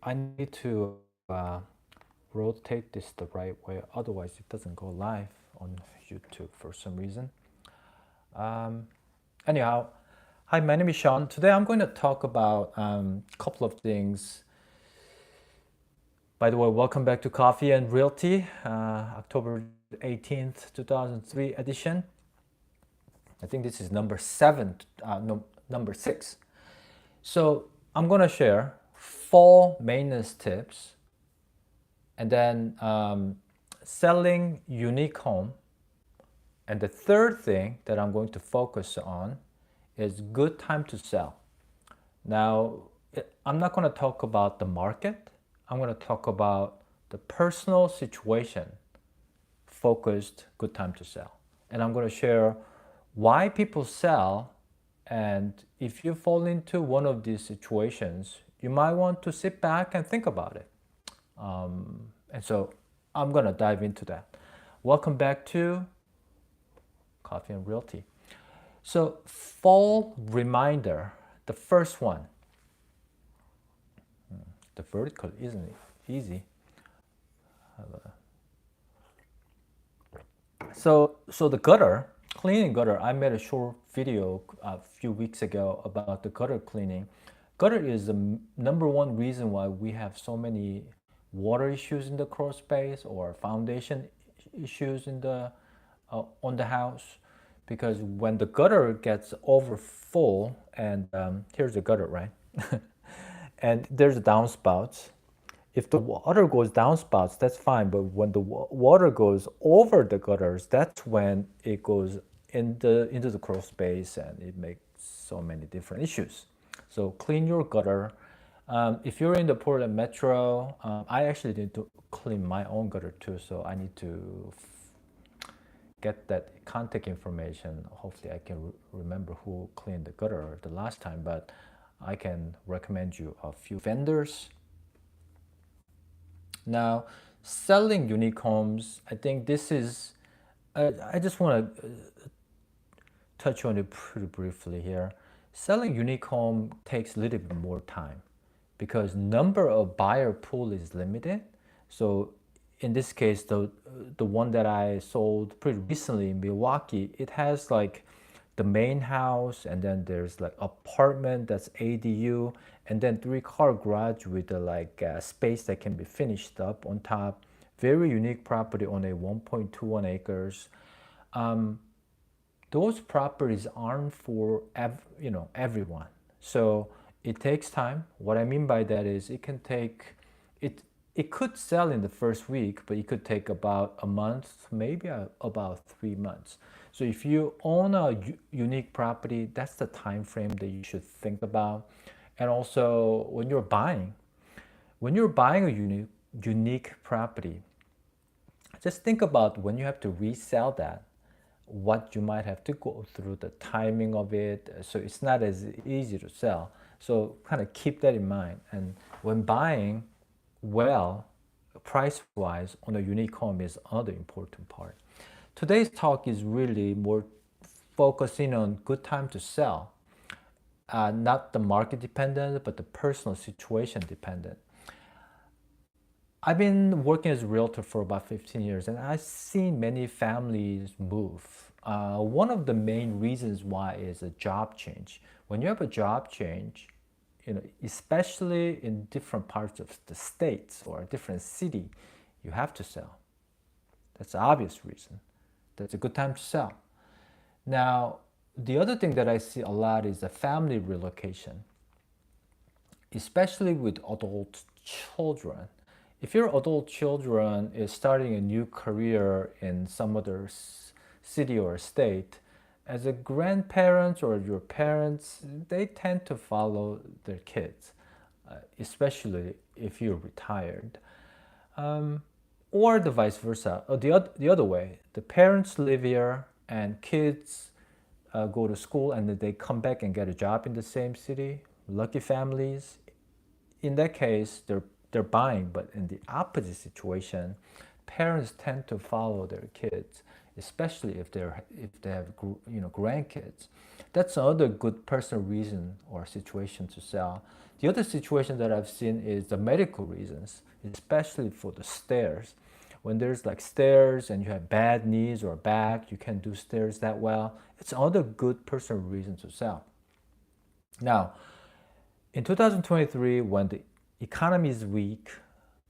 I need to rotate this the right way, otherwise it doesn't go live on YouTube for some reason. Um, Anyhow, hi, my name is Shawn. Today I'm going to talk about a couple of things. By the way, welcome back to Coffee and Realty, October 18th, 2003 edition. I think this is number seven, no, number six. So I'm going to share 4 maintenance tips and then selling unique home. And the third thing that I'm going to focus on is good time to sell. Now, I'm not going to talk about the market. I'm going to talk about the personal situation focused good time to sell. And I'm going to share why people sell. And if you fall into one of these situations, you might want to sit back and think about it. And so I'm going to dive into that. Welcome back to Coffee and Realty. So, fall reminder, the first one, the vertical isn't easy. So the gutter, cleaning gutter, I made a short video a few weeks ago about the gutter cleaning. Gutter is the number one reason why we have so many water issues in the crawl space or foundation issues in the on the house, because when the gutter gets over full, and here's the gutter, right? And there's downspouts. If the water goes downspouts, that's fine. But when the water goes over the gutters, that's when it goes into the crawl space, and it makes so many different issues. So clean your gutter. If you're in the Portland Metro, I actually need to clean my own gutter too. So I need to get that contact information. Hopefully, I can remember who cleaned the gutter the last time. But I can recommend you a few vendors. Now, selling unique homes, I think this is, I just want to touch on it pretty briefly here. Selling unique home takes a little bit more time because number of buyer pool is limited. So in this case, the one that I sold pretty recently in Milwaukee, it has like the main house, and then there's like apartment that's ADU, and then 3-car garage with a space that can be finished up on top. Very unique property on a 1.21 acres. Those properties aren't for everyone. So it takes time. What I mean by that is it can take it it could sell in the first week, but it could take about a month, maybe about 3 months. So if you own a unique property, that's the time frame that you should think about. And also when you're buying a unique property, just think about when you have to resell that, what you might have to go through, the timing of it. So it's not as easy to sell. So kind of keep that in mind. And when buying, well, price wise on a unique home is another important part. Today's talk is really more focusing on good time to sell, not the market dependent, but the personal situation dependent. I've been working as a realtor for about 15 years, and I've seen many families move. One of the main reasons why is a job change. When you have a job change, especially in different parts of the states or a different city, you have to sell. That's the obvious reason. That's a good time to sell. Now, the other thing that I see a lot is a family relocation, especially with adult children. If your adult children is starting a new career in some other city or state, as a grandparents or your parents, they tend to follow their kids, especially if you're retired. Or the vice versa, or the other way. The parents live here and kids go to school and then they come back and get a job in the same city. Lucky families. In that case, they're buying, but in the opposite situation, parents tend to follow their kids, especially if they have grandkids. That's another good personal reason or situation to sell. The other situation that I've seen is the medical reasons, especially for the stairs. When there's like stairs and you have bad knees or back, you can't do stairs that well. It's another good personal reason to sell. Now, in 2023, when the economy is weak,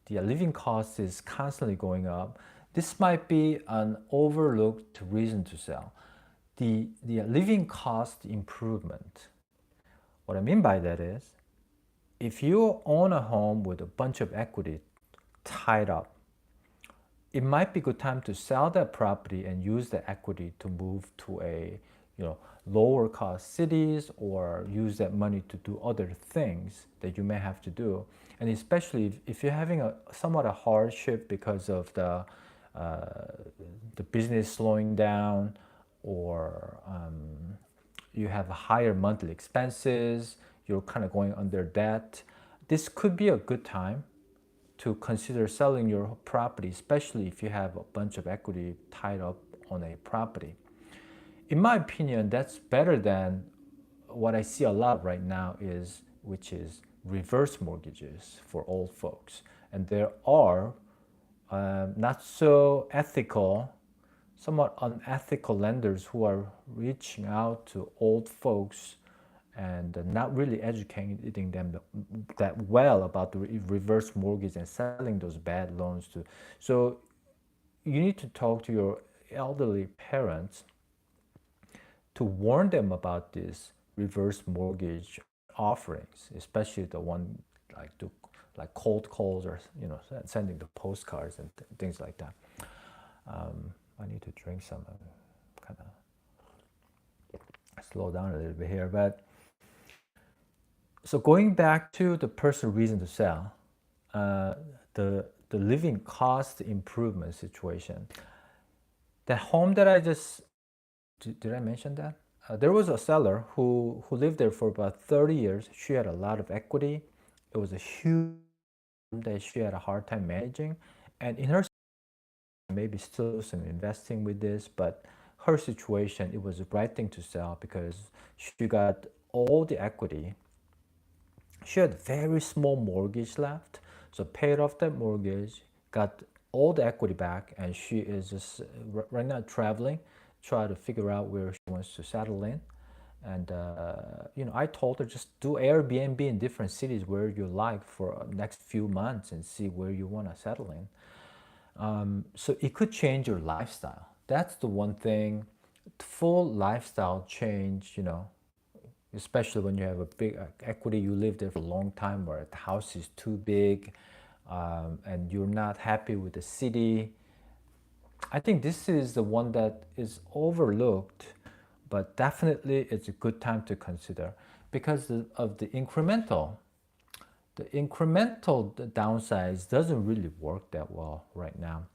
the living cost is constantly going up, this might be an overlooked reason to sell. The living cost improvement. What I mean by that is, if you own a home with a bunch of equity tied up, it might be a good time to sell that property and use the equity to move to a lower cost cities, or use that money to do other things that you may have to do. And especially if you're having a somewhat a hardship because of the business slowing down, or you have higher monthly expenses, you're kind of going under debt, this could be a good time to consider selling your property, especially if you have a bunch of equity tied up on a property. In my opinion, that's better than what I see a lot right now which is reverse mortgages for old folks. And there are not so ethical, somewhat unethical lenders who are reaching out to old folks and not really educating them that well about the reverse mortgage and selling those bad loans to. So you need to talk to your elderly parents to warn them about these reverse mortgage offerings, especially the one like cold calls, or sending the postcards and things like that. I need to drink some, kind of slow down a little bit here. But so going back to the personal reason to sell, the living cost improvement situation. The home that I just did I mention that? There was a seller who lived there for about 30 years. She had a lot of equity. It was a huge that she had a hard time managing. And in her, maybe still some investing with this, but her situation, it was the right thing to sell because she got all the equity. She had very small mortgage left, so paid off that mortgage, got all the equity back, and she is just right now traveling, try to figure out where she wants to settle in. And I told her just do Airbnb in different cities where you like for next few months and see where you want to settle in. So it could change your lifestyle. That's the one thing. Full lifestyle change, especially when you have a big equity, you live there for a long time, or the house is too big, and you're not happy with the city. I think this is the one that is overlooked, but definitely it's a good time to consider because of the incremental. The incremental downsize doesn't really work that well right now.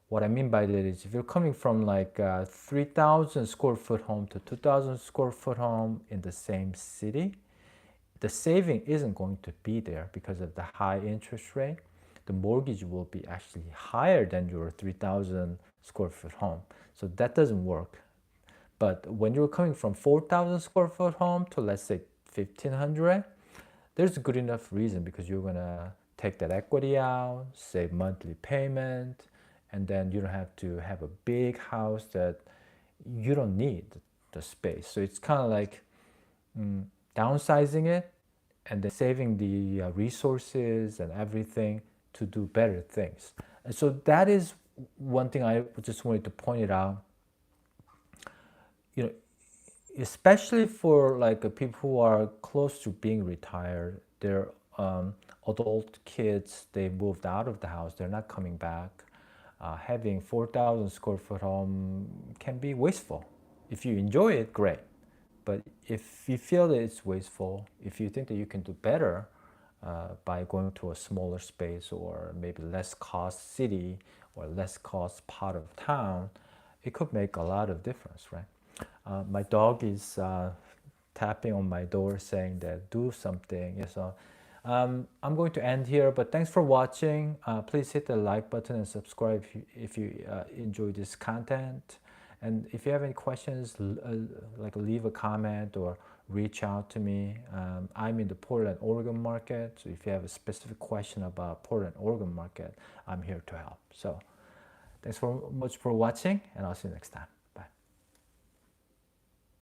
What I mean by that is if you're coming from like a 3,000 square foot home to 2,000 square foot home in the same city, the saving isn't going to be there because of the high interest rate. The mortgage will be actually higher than your 3,000 square foot home. So that doesn't work. But when you're coming from 4,000 square foot home to, let's say, 1,500, there's a good enough reason because you're gonna take that equity out, save monthly payment, and then you don't have to have a big house that you don't need the space. So it's kind of like downsizing it and then saving the resources and everything to do better things. And so that is one thing I just wanted to point it out. Especially for like people who are close to being retired, they're adult kids, they moved out of the house, they're not coming back. Having 4,000 square foot home can be wasteful. If you enjoy it, great. But if you feel that it's wasteful, if you think that you can do better by going to a smaller space or maybe less cost city or less cost part of town, it could make a lot of difference, right? My dog is tapping on my door saying that do something. So I'm going to end here, but thanks for watching. Please hit the like button and subscribe if you enjoy this content. And if you have any questions, like leave a comment or reach out to me. I'm in the Portland, Oregon market. So if you have a specific question about Portland, Oregon market, I'm here to help. So thanks so much for watching, and I'll see you next time.